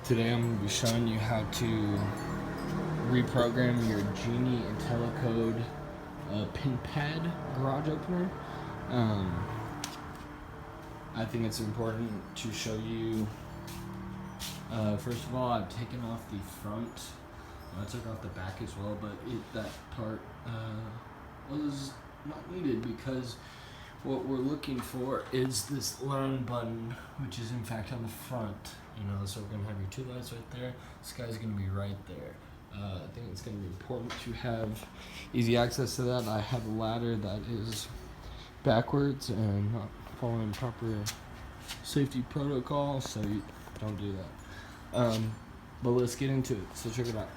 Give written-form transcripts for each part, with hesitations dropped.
Today I'm going to be showing you how to reprogram your Genie IntelliCode pin pad garage opener. I think it's important to show you, first of all, I've taken off the front. I took off the back as well, but that part was not needed because what we're looking for is this learn button, which is in fact on the front. So we're gonna have your two lights right there. This guy's gonna be right there. I think it's gonna be important to have easy access to that. I have a ladder that is backwards and not following proper safety protocol, so you don't do that. But let's get into it. So check it out.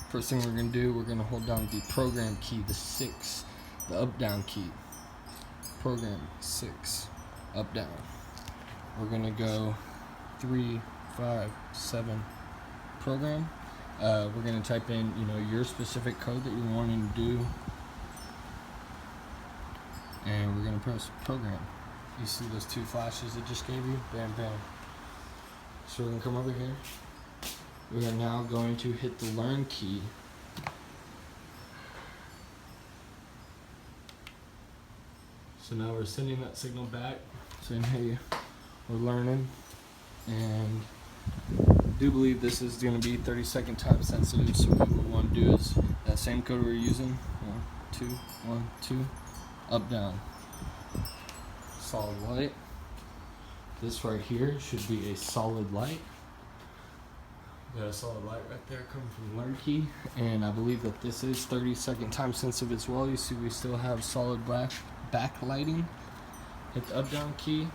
First thing we're gonna do, we're gonna hold down the program key, the 6, the up down key. Program 6, up down. We're gonna go 3, 5, 7 program. We're gonna type in your specific code that you're wanting to do, and we're gonna press program. You see those two flashes it just gave you? Bam, bam. So we're gonna come over here. We are now going to hit the learn key. So now we're sending that signal back, saying, hey, we're learning, and I do believe this is going to be 30-second time sensitive, so what we want to do is that same code we're using, 1, 2, 1, 2, up, down, solid light. This right here should be a solid light. We got a solid light right there coming from the learn key, and I believe that this is 30-second time sensitive as well. You see we still have solid black backlighting. Hit the up down key,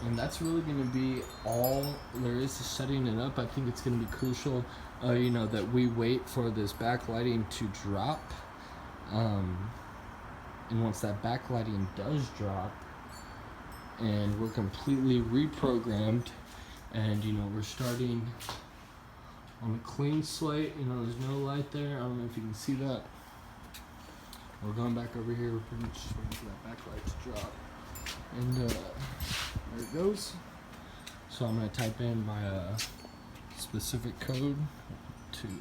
and that's really going to be all there is to setting it up. I think it's going to be crucial that we wait for this backlighting to drop, and once that backlighting does drop and we're completely reprogrammed, and we're starting on a clean slate, there's no light there. I don't know if you can see that. We're going back over here. We're pretty much just waiting for that backlight to drop. And there it goes. So I'm going to type in my specific code. 2, 1,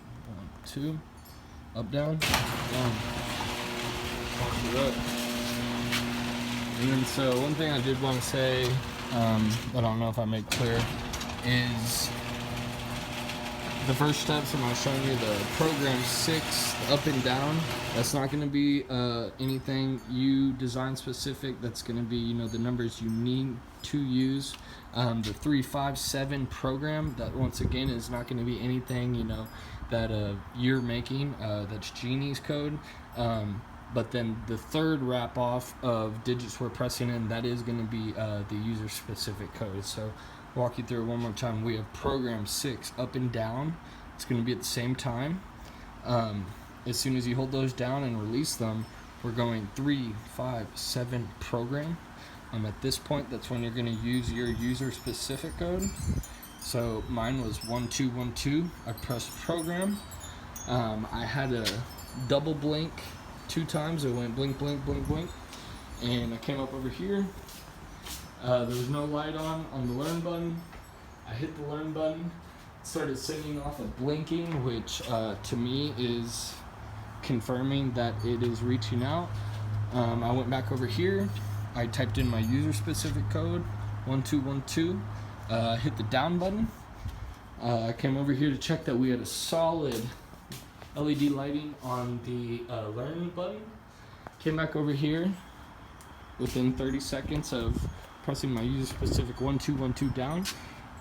2. Up, down. 1. Pump it up. And then so one thing I did want to say, but I don't know if I made clear, is the first steps I'm showing you, the program 6, the up and down. That's not going to be anything you design specific. That's going to be the numbers you need to use. The 3, 5, 7 program, that once again is not going to be anything that you're making. That's Genie's code. But then the third wrap off of digits we're pressing in, that is going to be the user specific code. So walk you through it one more time. We have program 6, up and down. It's going to be at the same time. As soon as you hold those down and release them, we're going 3, 5, 7 program. At this point, that's when you're going to use your user specific code. So mine was 1, 2, 1, 2. I pressed program. I had a double blink 2 times. It went blink, blink, blink, blink, and I came up over here. There was no light on the learn button. I hit the learn button, started sending off a blinking, which to me is confirming that it is reaching out. I went back over here. I typed in my user specific code, 1, 2, 1, 2. Hit the down button. I came over here to check that we had a solid LED lighting on the learn button. Came back over here within 30 seconds of pressing my user specific 1, 2, 1, 2 down,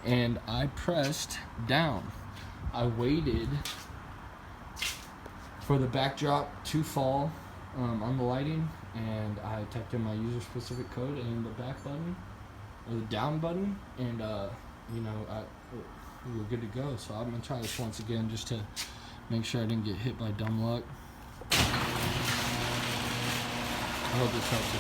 and I pressed down. I waited for the backdrop to fall on the lighting, and I typed in my user specific code and the back button or the down button, and we were good to go. So I'm gonna try this once again just to make sure I didn't get hit by dumb luck. I hope this helps you.